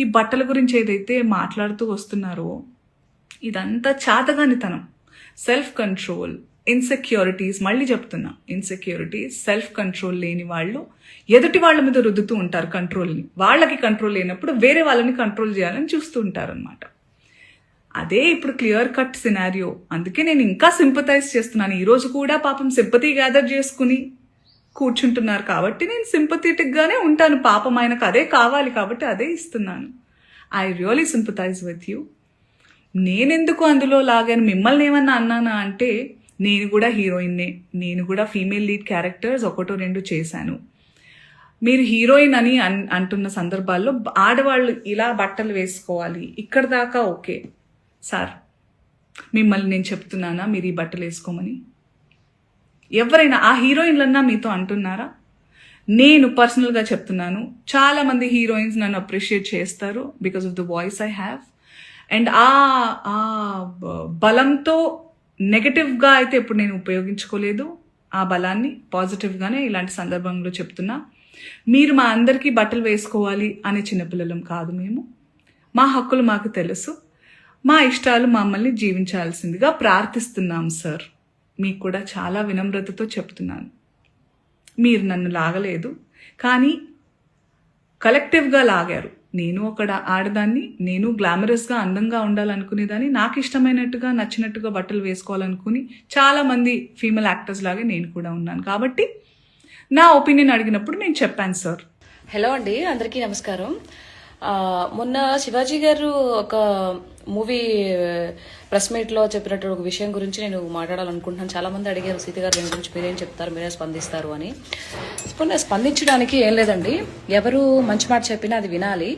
ఈ బట్టల గురించి ఏదైతే మాట్లాడుతూ వస్తున్నారో ఇదంతా చాతగానితనం, సెల్ఫ్ కంట్రోల్, ఇన్సెక్యూరిటీస్. మళ్ళీ చెప్తున్నా, ఇన్సెక్యూరిటీస్, సెల్ఫ్ కంట్రోల్ లేని వాళ్ళు ఎదుటి వాళ్ళ మీద రుద్దుతూ ఉంటారు కంట్రోల్ని. వాళ్ళకి కంట్రోల్ లేనప్పుడు వేరే వాళ్ళని కంట్రోల్ చేయాలని చూస్తూ ఉంటారు అనమాట. అదే ఇప్పుడు క్లియర్ కట్ సినారియో. అందుకే నేను ఇంకా సింపథైజ్ చేస్తున్నాను. ఈరోజు కూడా పాపం సింపతి గ్యాదర్ చేసుకుని కూర్చుంటున్నారు కాబట్టి నేను సింపథెటిక్ గానే ఉంటాను. పాపం ఆయనకు అదే కావాలి కాబట్టి అదే ఇస్తున్నాను. I really sympathise with you. నేనెందుకు అందులో లాగాను, మిమ్మల్ని ఏమన్నా అన్నానా అంటే, నేను కూడా హీరోయిన్నే, నేను కూడా ఫీమేల్ లీడ్ క్యారెక్టర్స్ 1-2 చేశాను. మీరు హీరోయిన్ అని అంటున్న సందర్భాల్లో ఆడవాళ్ళు ఇలా బట్టలు వేసుకోవాలి, ఇక్కడ దాకా ఓకే సార్. మిమ్మల్ని నేను చెప్తున్నానా మీరు ఈ బట్టలు వేసుకోమని? ఎవరైనా ఆ హీరోయిన్లన్నా మీతో అంటున్నారా? నేను పర్సనల్గా చెప్తున్నాను, చాలా మంది హీరోయిన్స్ నన్ను అప్రిషియేట్ చేస్తారు because of the voice I have. And ఆ బలంతో నెగటివ్గా అయితే ఇప్పుడు నేను ఉపయోగించుకోలేదు. ఆ బలాన్ని పాజిటివ్గానే ఇలాంటి సందర్భంలో చెప్తున్నా. మీరు మా అందరికీ బట్టలు వేసుకోవాలి అనే చిన్నపిల్లలం కాదు మేము. మా హక్కులు మాకు తెలుసు, మా ఇష్టాలు మమ్మల్ని జీవించాల్సిందిగా ప్రార్థిస్తున్నాం సార్. మీకు కూడా చాలా వినమ్రతతో చెప్తున్నాను. మీరు నన్ను లాగలేదు, కానీ కలెక్టివ్గా లాగారు. నేను ఒక ఆడదాన్ని, నేను గ్లామరస్గా అందంగా ఉండాలనుకునేదాన్ని, నాకు ఇష్టమైనట్టుగా నచ్చినట్టుగా బట్టలు వేసుకోవాలనుకుని చాలామంది ఫీమేల్ యాక్టర్స్ లాగే నేను కూడా ఉన్నాను. కాబట్టి నా ఒపీనియన్ అడిగినప్పుడు నేను చెప్పాను సార్. హలో అండి, అందరికీ నమస్కారం. మొన్న శివాజీ గారు ఒక మూవీ ప్రెస్ మీట్ లో చెప్పినట్టు ఒక విషయం గురించి నేను మాట్లాడాలనుకుంటున్నాను. చాలా మంది అడిగారు, సీత గారు దీని గురించి మీరేం చెప్తారు, మీరే స్పందిస్తారు అని. స్పందించడానికి ఏం లేదండి, ఎవరు మంచి మాట చెప్పినా అది వినాలి,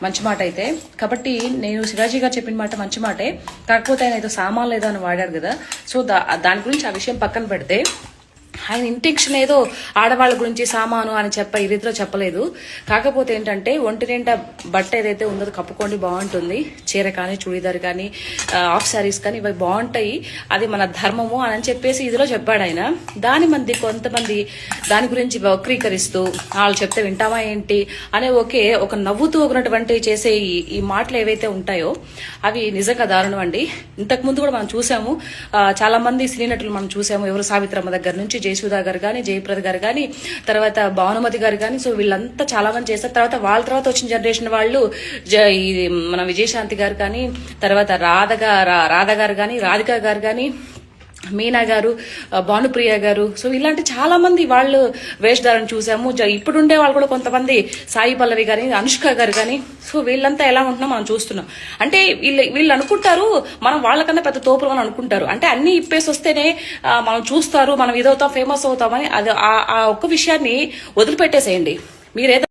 మంచి మాట అయితే. కాబట్టి నేను శివాజీ గారు చెప్పిన మాట మంచి మాటే, కాకపోతే ఆయన ఏదో సామాన్ లేదో అని వాడారు కదా. సో దాని గురించి ఆ విషయం పక్కన పెడితే, ఆయన ఇంటెన్షన్ ఏదో ఆడవాళ్ళ గురించి సామాను అని ఈ రీతిలో చెప్పలేదు. కాకపోతే ఏంటంటే, ఒంటి నిండా బట్ట ఏదైతే ఉందో కప్పుకోండి, బాగుంటుంది. చీర కానీ, చూడీదార్ కానీ, ఆఫ్ శారీస్ కానీ ఇవి బాగుంటాయి, అది మన ధర్మము అని చెప్పేసి ఇదిలో చెప్పాడు ఆయన. కొంతమంది దాని గురించి వక్రీకరిస్తూ వాళ్ళు చెప్తే వింటామా ఏంటి అనే ఒక నవ్వుతూ ఒకనటువంటి చేసే ఈ మాటలు ఏవైతే ఉంటాయో అవి నిజంగా దారుణం అండి. ఇంతకు ముందు కూడా మనం చూసాము, చాలా మంది సినీ నటులు మనం చూసాము. ఎవరు సావిత్రమ్మ దగ్గర నుంచి జయసుధా గారు కానీ, జయప్రద గారు కానీ, తర్వాత భానుమతి గారు కానీ, సో వీళ్ళంతా చాలా మంది చేస్తారు. తర్వాత వాళ్ళ తర్వాత వచ్చిన జనరేషన్ వాళ్ళు మన విజయశాంతి గారు కానీ, తర్వాత రాధ గారు కానీ, రాధిక గారు కానీ, మీనా గారు, భానుప్రియ గారు, సో ఇలాంటి చాలా మంది వాళ్ళు వేషధారణ చూసాము. ఇప్పుడుండే వాళ్ళు కూడా కొంతమంది, సాయి పల్లవి గాని, అనుష్క గారు కానీ, సో వీళ్ళంతా ఎలా ఉంటున్నా మనం చూస్తున్నాం. అంటే వీళ్ళు అనుకుంటారు మనం వాళ్ళకన్నా పెద్ద తోపులు అని అనుకుంటారు. అంటే అన్ని ఇప్పేసి వస్తేనే మనం చూస్తారు, మనం ఇదవుతాం, ఫేమస్ అవుతామని. అది ఆ ఒక్క విషయాన్ని వదిలిపెట్టేసేయండి. మీరు ఏదైనా